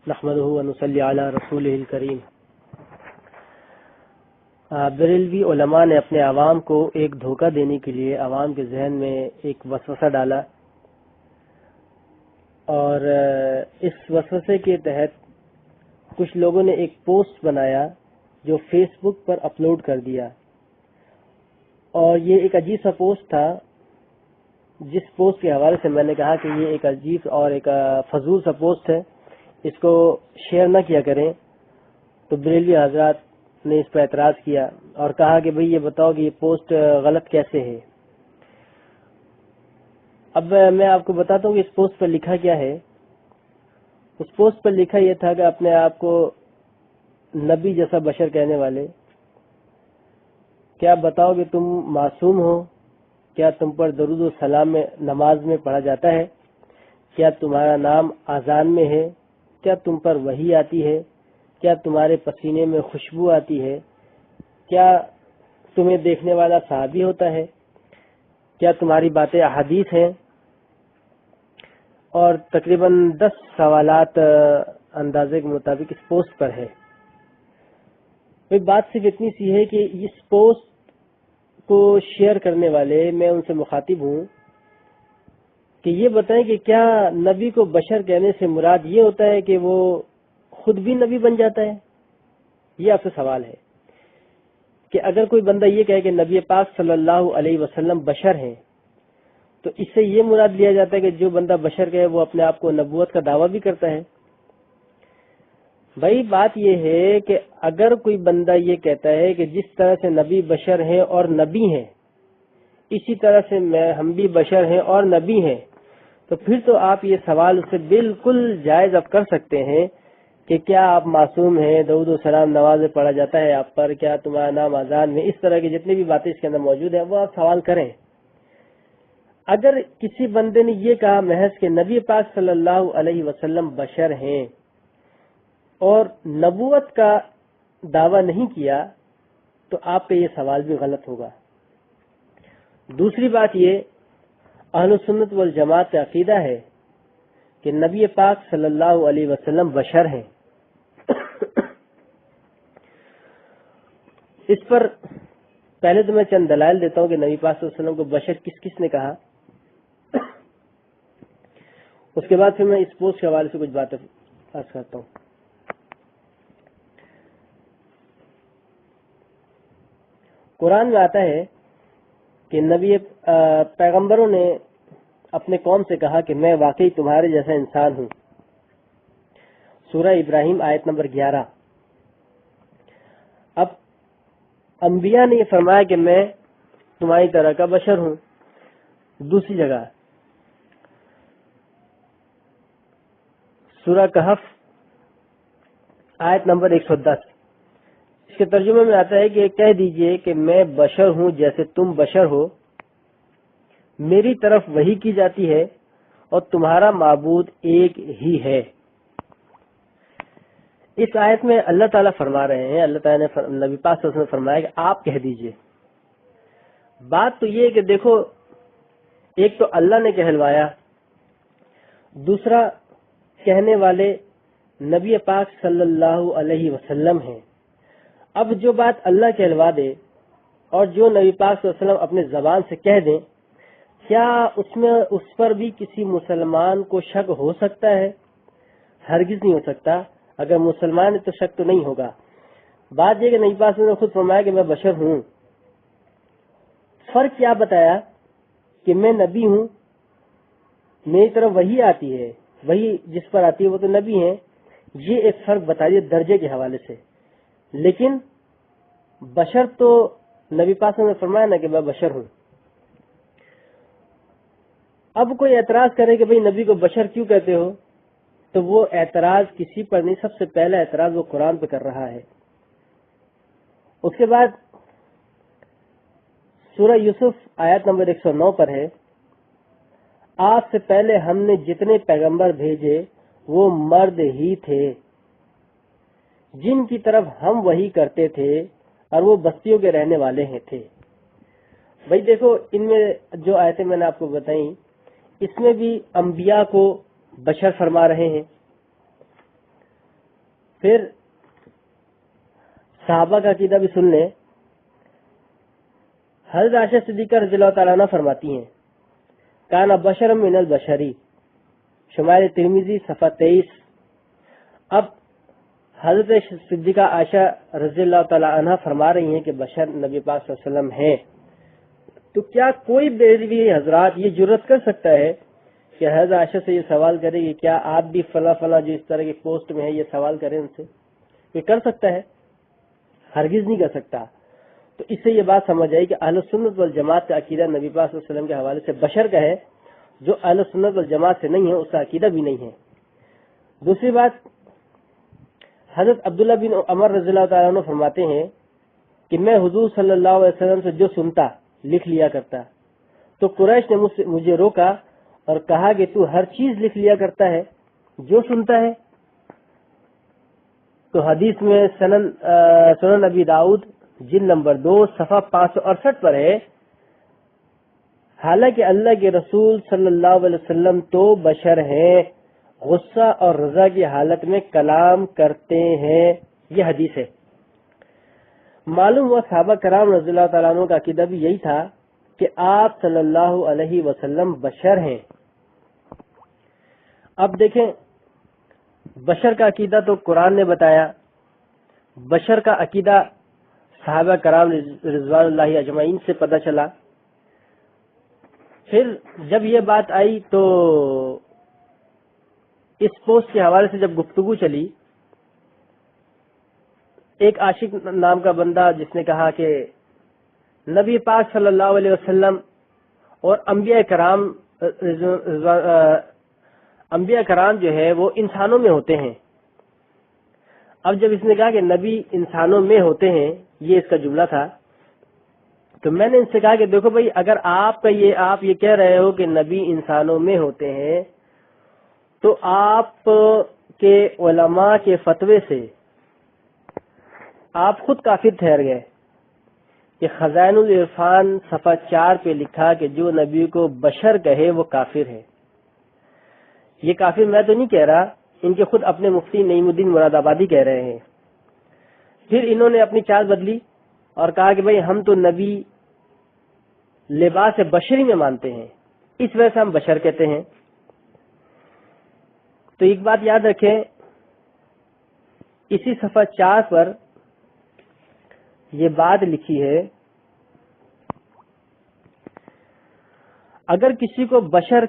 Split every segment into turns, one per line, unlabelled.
نحمدہ و نصلی علی رسولہ الکریم۔ بریلوی علماء نے اپنے عوام کو ایک دھوکہ دینے کے لیے عوام کے ذہن میں ایک وسوسہ ڈالا، اور اس وسوسے کے تحت کچھ لوگوں نے ایک پوسٹ بنایا جو فیس بک پر اپلوڈ کر دیا، اور یہ ایک عجیب سا پوسٹ تھا جس پوسٹ کے حوالے سے میں نے کہا کہ یہ ایک عجیب اور ایک فضول سا پوسٹ ہے، اس کو شیئر نہ کیا کریں۔ تو بریلوی حضرات نے اس پر اعتراض کیا اور کہا کہ بھئی یہ بتاؤ کہ یہ پوسٹ غلط کیسے ہے۔ اب میں آپ کو بتاتا ہوں کہ اس پوسٹ پر لکھا کیا ہے۔ اس پوسٹ پر لکھا یہ تھا کہ اپنے آپ کو نبی جیسا بشر کہنے والے، کیا بتاؤ کہ تم معصوم ہو؟ کیا تم پر درود و سلام میں نماز میں پڑھا جاتا ہے؟ کیا تمہارا نام اذان میں ہے؟ کیا تم پر وحی آتی ہے؟ کیا تمہارے پسینے میں خوشبو آتی ہے؟ کیا تمہیں دیکھنے والا صحابی ہوتا ہے؟ کیا تمہاری باتیں احادیث ہیں؟ اور تقریباً 10 سوالات اندازے کے مطابق اس پوسٹ پر ہے۔ بات صرف اتنی سی ہے کہ اس پوسٹ کو شیئر کرنے والے، میں ان سے مخاطب ہوں کہ یہ بتائیں کہ کیا نبی کو بشر کہنے سے مراد یہ ہوتا ہے کہ وہ خود بھی نبی بن جاتا ہے؟ یہ آپ سے سوال ہے کہ اگر کوئی بندہ یہ کہے کہ نبی پاک صلی اللہ علیہ وسلم بشر ہیں، تو اس سے یہ مراد لیا جاتا ہے کہ جو بندہ بشر کہے وہ اپنے آپ کو نبوت کا دعویٰ بھی کرتا ہے؟ بھائی بات یہ ہے کہ اگر کوئی بندہ یہ کہتا ہے کہ جس طرح سے نبی بشر ہیں اور نبی ہیں، اسی طرح سے ہم بھی بشر ہیں اور نبی ہیں، تو پھر تو آپ یہ سوال اس سے بالکل جائز اب کر سکتے ہیں کہ کیا آپ معصوم ہیں؟ درود و سلام نماز میں پڑھا جاتا ہے آپ پر؟ کیا تمہارا نام اذان میں؟ اس طرح کی جتنی بھی باتیں اس کے اندر موجود ہیں وہ آپ سوال کریں۔ اگر کسی بندے نے یہ کہا محض کہ نبی پاک صلی اللہ علیہ وسلم بشر ہیں اور نبوت کا دعویٰ نہیں کیا، تو آپ کا یہ سوال بھی غلط ہوگا۔ دوسری بات یہ، اہل سنت والجماعت کا عقیدہ ہے کہ نبی پاک صلی اللہ علیہ وسلم بشر ہیں۔ اس پر پہلے تو میں چند دلائل دیتا ہوں کہ نبی پاک صلی اللہ علیہ وسلم کو بشر کس کس نے کہا، اس کے بعد پھر میں اس پوسٹ کے حوالے سے کچھ باتیں عرض کرتا ہوں۔ قرآن میں آتا ہے کہ نبی پیغمبروں نے اپنے قوم سے کہا کہ میں واقعی تمہارے جیسا انسان ہوں۔ سورہ ابراہیم آیت نمبر 11۔ اب انبیاء نے یہ فرمایا کہ میں تمہاری طرح کا بشر ہوں۔ دوسری جگہ سورہ کہف آیت نمبر 110، اس کے ترجمے میں آتا ہے کہ کہہ دیجئے کہ میں بشر ہوں جیسے تم بشر ہو، میری طرف وحی کی جاتی ہے اور تمہارا معبود ایک ہی ہے۔ اس آیت میں اللہ تعالیٰ فرما رہے ہیں، اللہ تعالیٰ نے نبی پاک صلی اللہ علیہ وسلم نے فرمایا کہ آپ کہہ دیجئے۔ بات تو یہ ہے کہ دیکھو، ایک تو اللہ نے کہلوایا، دوسرا کہنے والے نبی پاک صلی اللہ علیہ وسلم ہیں۔ اب جو بات اللہ کہلوا دے اور جو نبی پاک صلی اللہ علیہ وسلم اپنے زبان سے کہہ دیں، کیا اس پر بھی کسی مسلمان کو شک ہو سکتا ہے؟ ہرگز نہیں ہو سکتا۔ اگر مسلمان ہے تو شک تو نہیں ہوگا۔ بات یہ کہ نبی پاک صلی اللہ علیہ وسلم نے خود فرمایا کہ میں بشر ہوں۔ فرق کیا بتایا کہ میں نبی ہوں، میری طرف وحی آتی ہے، وہی جس پر آتی ہے وہ تو نبی ہیں، یہ ایک فرق بتا دیا درجے کے حوالے سے۔ لیکن بشر تو نبی پاک صلی اللہ علیہ وسلم نے فرمایا نا کہ میں بشر ہوں۔ اب کوئی اعتراض کرے کہ بھئی نبی کو بشر کیوں کہتے ہو، تو وہ اعتراض کسی پر نہیں، سب سے پہلا اعتراض وہ قرآن پہ کر رہا ہے۔ اس کے بعد سورہ یوسف آیت نمبر 109 پر ہے، آپ سے پہلے ہم نے جتنے پیغمبر بھیجے وہ مرد ہی تھے جن کی طرف ہم وحی کرتے تھے، اور وہ بستیوں کے رہنے والے ہیں تھے۔ بھائی دیکھو، ان میں جو آیتیں میں نے آپ کو بتائیں، اس میں بھی انبیاء کو بشر فرما رہے ہیں، پھر صحابہ کا عقیدہ بھی سن لیں. حضرت عائشہ صدیقہ رضی اللہ تعالیٰ عنہ فرماتی ہیں کان بشر من البشری، شمائل ترمذی صفحہ 23. اب حضرت صدیقہ عائشہ رضی اللہ تعالیٰ عنہ فرما رہی ہیں کہ بشر نبی پاک صلی اللہ علیہ وسلم ہیں. تو کیا کوئی بریلوی حضرات یہ جرت کر سکتا ہے کہ حضرت عائشہ سے یہ سوال کرے کہ کیا آپ بھی فلاں فلاں جو اس طرح کی پوسٹ میں ہے یہ سوال کریں ان سے؟ یہ کر سکتا ہے؟ ہرگز نہیں کر سکتا. تو اس سے یہ بات سمجھ آئی کہ اہل سنت والجماعت کا عقیدہ نبی پاک صلی اللہ علیہ وسلم کے حوالے سے بشر کا ہے، جو اہل سنت والجماعت سے نہیں ہے اس کا عقیدہ بھی نہیں ہے. دوسری بات، حضرت عبداللہ بن عمر رضی اللہ تعالیٰ عنہ فرماتے ہیں کہ میں حضور صلی اللہ علیہ وسلم سے جو سنتا لکھ لیا کرتا، تو قریش نے مجھے روکا اور کہا کہ تو ہر چیز لکھ لیا کرتا ہے جو سنتا ہے. تو حدیث میں سنن ابی داؤد جلد نمبر 2 صفحہ 568 پر ہے، حالانکہ اللہ کے رسول صلی اللہ علیہ وسلم تو بشر ہیں، غصہ اور رضا کی حالت میں کلام کرتے ہیں. یہ حدیث ہے. معلوم ہوا صحابہ کرام رضی اللہ تعالیٰ عنہ کا عقیدہ بھی یہی تھا کہ آپ صلی اللہ علیہ وسلم بشر ہیں. اب دیکھیں، بشر کا عقیدہ تو قرآن نے بتایا، بشر کا عقیدہ صحابہ کرام رضوان اللہ اجمعین سے پتہ چلا. پھر جب یہ بات آئی تو اس پوسٹ کے حوالے سے جب گفتگو چلی، ایک عاشق نام کا بندہ جس نے کہا کہ نبی پاک صلی اللہ علیہ وسلم اور انبیاء کرام جو ہے وہ انسانوں میں ہوتے ہیں. اب جب اس نے کہا کہ نبی انسانوں میں ہوتے ہیں، یہ اس کا جملہ تھا، تو میں نے ان سے کہا کہ دیکھو بھائی، اگر آپ یہ کہہ رہے ہو کہ نبی انسانوں میں ہوتے ہیں، تو آپ کے علماء کے فتوے سے آپ خود کافر ٹھہر گئے. کہ خزائن العرفان صفحہ 4 پہ لکھا کہ جو نبی کو بشر کہے وہ کافر ہے. یہ کافر میں تو نہیں کہہ رہا، ان کے خود اپنے مفتی نعیم الدین مراد آبادی کہہ رہے ہیں. پھر انہوں نے اپنی چال بدلی اور کہا کہ بھئی ہم تو نبی لباس بشری میں مانتے ہیں، اس وجہ سے ہم بشر کہتے ہیں. تو ایک بات یاد رکھیں، اسی صفحہ 4 پر یہ بات لکھی ہے، اگر کسی کو بشر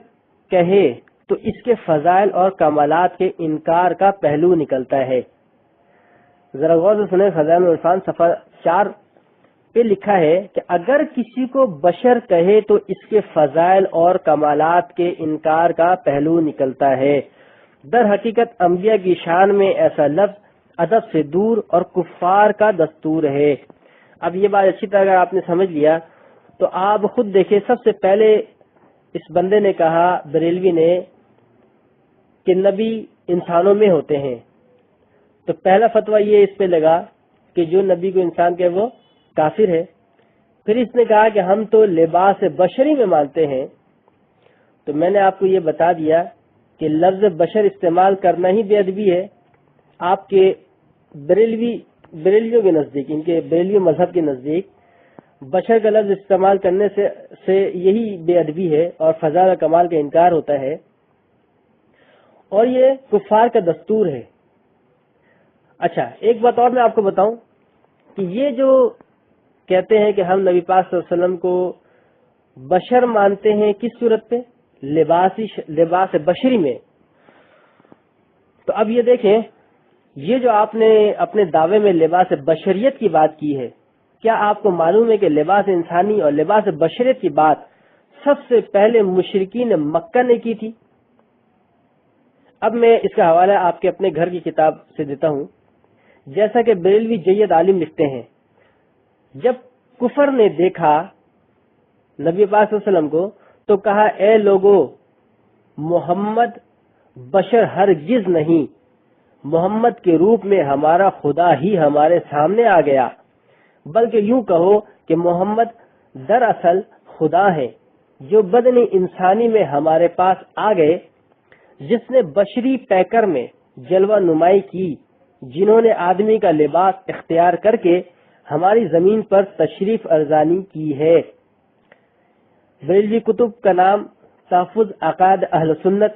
کہے تو اس کے فضائل اور کمالات کے انکار کا پہلو نکلتا ہے. ذرا غور سے سنیں، خزائن العرفان صفحہ 4 پہ لکھا ہے کہ اگر کسی کو بشر کہے تو اس کے فضائل اور کمالات کے انکار کا پہلو نکلتا ہے. در حقیقت انبیاء کی شان میں ایسا لفظ ادب سے دور اور کفار کا دستور ہے. اب یہ بات اچھی طرح اگر آپ نے سمجھ لیا تو آپ خود دیکھیں، سب سے پہلے اس بندے نے کہا، بریلوی نے، کہ نبی انسانوں میں ہوتے ہیں. تو پہلا فتویٰ یہ اس پہ لگا کہ جو نبی کو انسان کہے وہ کافر ہے. پھر اس نے کہا کہ ہم تو لباس بشری میں مانتے ہیں. تو میں نے آپ کو یہ بتا دیا کہ لفظ بشر استعمال کرنا ہی بے ادبی ہے. آپ کے بریلویوں کے نزدیک، ان کے بریلوی مذہب کے نزدیک بشر کا لفظ استعمال کرنے سے یہی بے ادبی ہے اور فضائل و کمال کا انکار ہوتا ہے، اور یہ کفار کا دستور ہے. اچھا، ایک بات اور میں آپ کو بتاؤں کہ یہ جو کہتے ہیں کہ ہم نبی پاک صلی اللہ علیہ وسلم کو بشر مانتے ہیں، کس صورت پہ؟ لباس بشری میں. تو اب یہ دیکھیں، یہ جو آپ نے اپنے دعوے میں لباس بشریت کی بات کی ہے، کیا آپ کو معلوم ہے کہ لباس انسانی اور لباس بشریت کی بات سب سے پہلے مشرکین مکہ نے کی تھی؟ اب میں اس کا حوالہ آپ کے اپنے گھر کی کتاب سے دیتا ہوں. جیسا کہ بریلوی جید عالم لکھتے ہیں، جب کفر نے دیکھا نبی پاک صلی اللہ علیہ وسلم کو تو کہا، اے لوگو، محمد بشر ہرگز نہیں، محمد کے روپ میں ہمارا خدا ہی ہمارے سامنے آ گیا، بلکہ یوں کہو کہ محمد دراصل خدا ہے جو بدن انسانی میں ہمارے پاس آ گئے، جس نے بشری پیکر میں جلوہ نمائی کی جنہوں نے آدمی کا لباس اختیار کر کے ہماری زمین پر تشریف ارزانی کی ہے۔ بریلوی کتب کا نام تحفظ عقائد اہل سنت،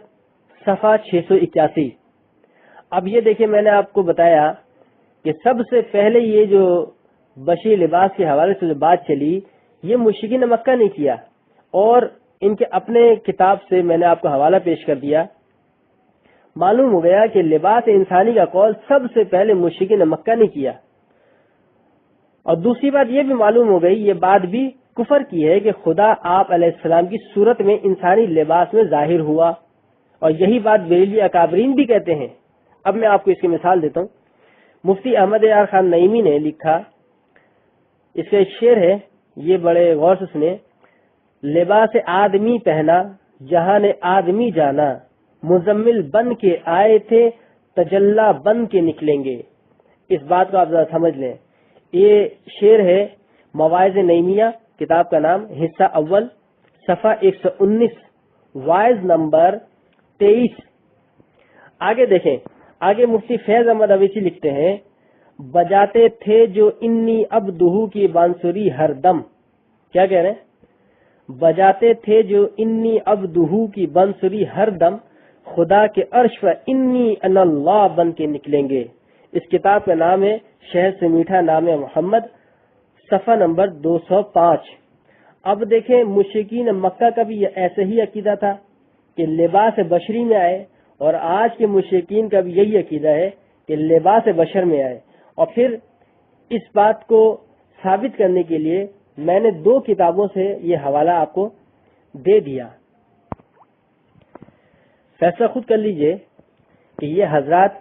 صفحہ 681۔ اب یہ دیکھیں، میں نے آپ کو بتایا کہ سب سے پہلے یہ جو بشری لباس کے حوالے سے جو بات چلی، یہ مشرکین مکہ نے کیا، اور ان کے اپنے کتاب سے میں نے آپ کو حوالہ پیش کر دیا۔ معلوم ہو گیا کہ لباس انسانی کا قول سب سے پہلے مشرکین مکہ نے کیا۔ اور دوسری بات یہ بھی معلوم ہو گئی، یہ بات بھی کفر کی ہے، کہ خدا آپ علیہ السلام کی صورت میں انسانی لباس میں ظاہر ہوا، اور یہی بات بریلوی اکابرین بھی کہتے ہیں۔ اب میں آپ کو اس کی مثال دیتا ہوں۔ مفتی احمد یار خان نعیمی نے لکھا، اس کا ایک شعر ہے، یہ بڑے غور سے سنے: لباس آدمی پہنا جہاں نے آدمی جانا، مزمل بن کے آئے تھے تجلا بن کے نکلیں گے۔ اس بات کو آپ ذرا سمجھ لیں۔ یہ شعر ہے مواعظ نعیمیہ، کتاب کا نام حصہ اول، صفحہ 119، وائز نمبر 23۔ آگے دیکھیں، آگے مفتی فیض احمد اویسی لکھتے ہیں: بجاتے تھے جو انی عبدہو کی بانسری ہر دم۔ کیا کہہ رہے ہیں؟ بجاتے تھے جو انی عبدہو کی بانسری ہر دم، خدا کے عرش پر انی ان اللہ بن کے نکلیں گے۔ اس کتاب کا نام ہے شہد سے میٹھا نام محمد، صفحہ نمبر 205۔ اب دیکھیں، مشرکین مکہ کا بھی ایسے ہی عقیدہ تھا کہ لباس بشری میں آئے، اور آج کے مشرکین کا بھی یہی عقیدہ ہے کہ لباس بشر میں آئے۔ اور پھر اس بات کو ثابت کرنے کے لیے میں نے 2 کتابوں سے یہ حوالہ آپ کو دے دیا۔ فیصلہ خود کر لیجئے کہ یہ حضرات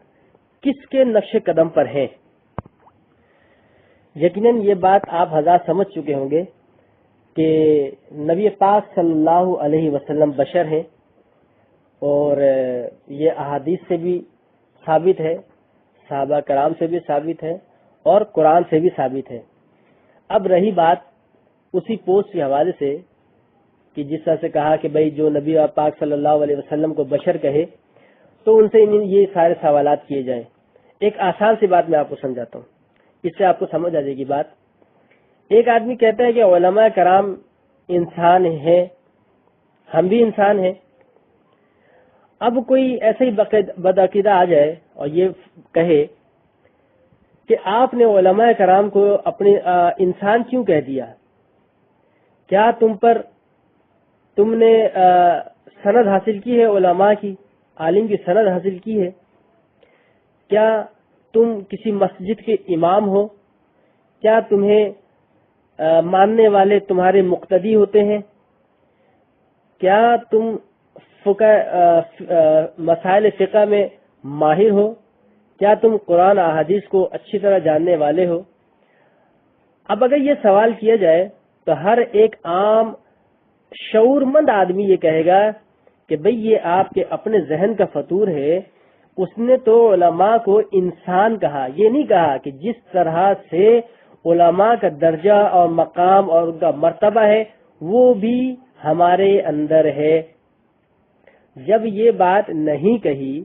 کس کے نقش قدم پر ہیں۔ یقیناً یہ بات آپ حضرات سمجھ چکے ہوں گے کہ نبی پاک صلی اللہ علیہ وسلم بشر ہیں، اور یہ احادیث سے بھی ثابت ہے، صحابہ کرام سے بھی ثابت ہے، اور قرآن سے بھی ثابت ہے۔ اب رہی بات اسی پوسٹ کے حوالے سے کہ جس طرح سے کہا کہ بھئی جو نبی پاک صلی اللہ علیہ وسلم کو بشر کہے تو ان سے یہ سارے سوالات کیے جائیں۔ ایک آسان سی بات میں آپ کو سمجھاتا ہوں، اس سے آپ کو سمجھ آ جائے گی بات۔ ایک آدمی کہتا ہے کہ علماء کرام انسان ہیں، ہم بھی انسان ہیں۔ اب کوئی ایسے ہی بدعقیدہ آ جائے اور یہ کہے کہ آپ نے علماء کرام کو اپنے انسان کیوں کہہ دیا؟ کیا تم نے سند حاصل کی ہے علماء کی، عالم کی سند حاصل کی ہے؟ کیا تم کسی مسجد کے امام ہو؟ کیا تمہیں ماننے والے تمہارے مقتدی ہوتے ہیں؟ کیا تم مسائل فقہ میں ماہر ہو؟ کیا تم قرآن احادیث کو اچھی طرح جاننے والے ہو؟ اب اگر یہ سوال کیا جائے تو ہر ایک عام شعور مند آدمی یہ کہے گا کہ بھئی یہ آپ کے اپنے ذہن کا فطور ہے، اس نے تو علماء کو انسان کہا، یہ نہیں کہا کہ جس طرح سے علماء کا درجہ اور مقام اور ان کا مرتبہ ہے وہ بھی ہمارے اندر ہے۔ جب یہ بات نہیں کہی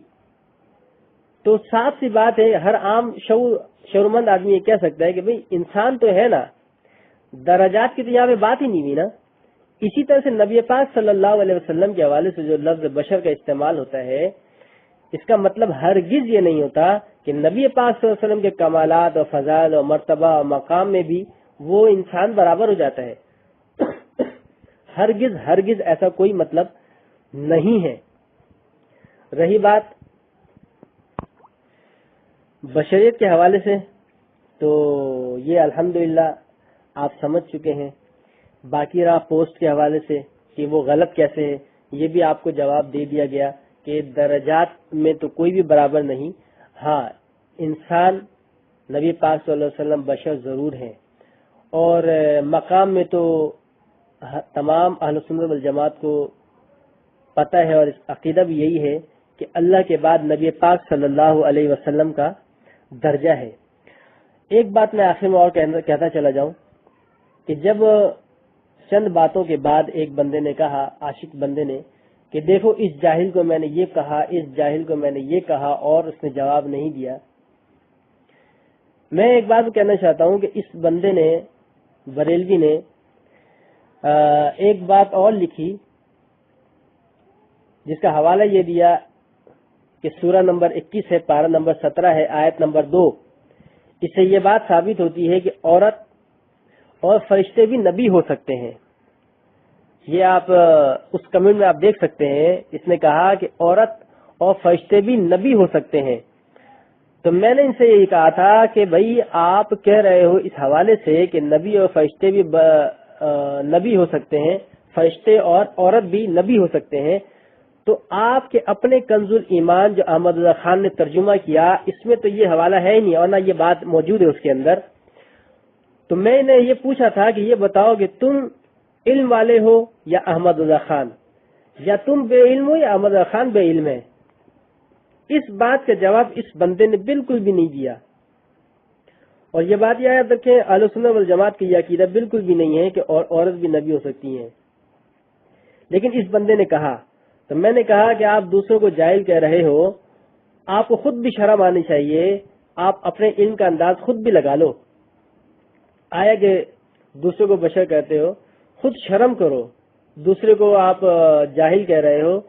تو صاف سی بات ہے، ہر عام شعورمند آدمی یہ کہہ سکتا ہے کہ بھئی انسان تو ہے نا، درجات کی تو یہاں پہ بات ہی نہیں ہوئی نا۔ اسی طرح سے نبی پاک صلی اللہ علیہ وسلم کے حوالے سے جو لفظ بشر کا استعمال ہوتا ہے، اس کا مطلب ہرگز یہ نہیں ہوتا کہ نبی پاک صلی اللہ علیہ وسلم کے کمالات اور فضائل اور مرتبہ اور مقام میں بھی وہ انسان برابر ہو جاتا ہے۔ ہرگز ایسا کوئی مطلب نہیں ہے۔ رہی بات بشریت کے حوالے سے تو یہ الحمدللہ آپ سمجھ چکے ہیں۔ باقی رہا پوسٹ کے حوالے سے کہ وہ غلط کیسے ہے، یہ بھی آپ کو جواب دے دیا گیا کہ درجات میں تو کوئی بھی برابر نہیں۔ ہاں، انسان نبی پاک صلی اللہ علیہ وسلم بشر ضرور ہیں، اور مقام میں تو تمام اہل سنت والجماعت کو پتہ ہے، اور عقیدہ بھی یہی ہے کہ اللہ کے بعد نبی پاک صلی اللہ علیہ وسلم کا درجہ ہے۔ ایک بات میں آخر میں اور کہتا چلا جاؤں کہ جب چند باتوں کے بعد ایک بندے نے کہا، عاشق بندے نے، کہ دیکھو اس جاہل کو میں نے یہ کہا، اس جاہل کو میں نے یہ کہا، اور اس نے جواب نہیں دیا، میں ایک بات کہنا چاہتا ہوں کہ اس بندے نے، بریلوی نے، ایک بات اور لکھی جس کا حوالہ یہ دیا کہ سورہ نمبر 21 ہے، پارہ نمبر 17 ہے، آیت نمبر 2۔ اس سے یہ بات ثابت ہوتی ہے کہ عورت اور فرشتے بھی نبی ہو سکتے ہیں۔ یہ آپ اس کمنٹ میں آپ دیکھ سکتے ہیں، اس نے کہا کہ عورت اور فرشتے بھی نبی ہو سکتے ہیں۔ تو میں نے ان سے یہی کہا تھا کہ بھائی آپ کہہ رہے ہو اس حوالے سے کہ نبی اور فرشتے بھی نبی ہو سکتے ہیں، فرشتے اور عورت بھی نبی ہو سکتے ہیں، تو آپ کے اپنے کنز الایمان جو احمد رضا خان نے ترجمہ کیا اس میں تو یہ حوالہ ہے ہی نہیں، اور نہ یہ بات موجود ہے اس کے اندر۔ تو میں نے یہ پوچھا تھا کہ یہ بتاؤ کہ تم علم والے ہو یا احمد رضا خان، یا تم بے علم ہو یا احمد رضا خان بے علم ہے؟ اس بات کا جواب اس بندے نے بالکل بھی نہیں دیا۔ اور یہ بات یاد رکھیں، اہل سنت والجماعت کی یہ عقیدہ بالکل بھی نہیں ہے کہ عورت بھی نبی ہو سکتی ہیں، لیکن اس بندے نے کہا۔ تو میں نے کہا کہ آپ دوسروں کو جاہل کہہ رہے ہو، آپ کو خود بھی شرم آنی چاہیے، آپ اپنے علم کا انداز خود بھی لگا لو۔ آیا کہ دوسروں کو بشر کہتے ہو، خود شرم کرو۔ دوسرے کو آپ جاہل کہہ رہے ہو،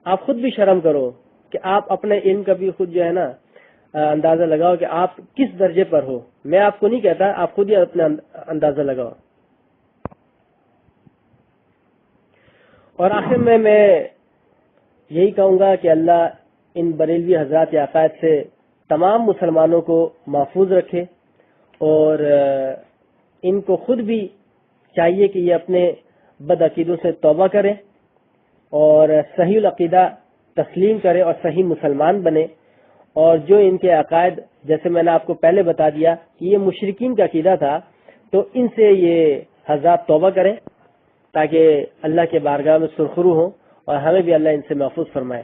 آپ خود بھی شرم کرو کہ آپ اپنے علم کا بھی خود جو ہے نا اندازہ لگاؤ کہ آپ کس درجے پر ہو۔ میں آپ کو نہیں کہتا، آپ خود ہی اپنا اندازہ لگاؤ۔ اور آخر میں یہی کہوں گا کہ اللہ ان بریلوی حضرات کے عقائد سے تمام مسلمانوں کو محفوظ رکھے، اور ان کو خود بھی چاہیے کہ یہ اپنے بد عقیدوں سے توبہ کریں اور صحیح العقیدہ تسلیم کریں اور صحیح مسلمان بنے۔ اور جو ان کے عقائد، جیسے میں نے آپ کو پہلے بتا دیا کہ یہ مشرکین کا عقیدہ تھا، تو ان سے یہ حضرات توبہ کریں تاکہ اللہ کے بارگاہ میں سرخرو ہوں، اور ہمیں بھی اللہ ان سے محفوظ فرمائے۔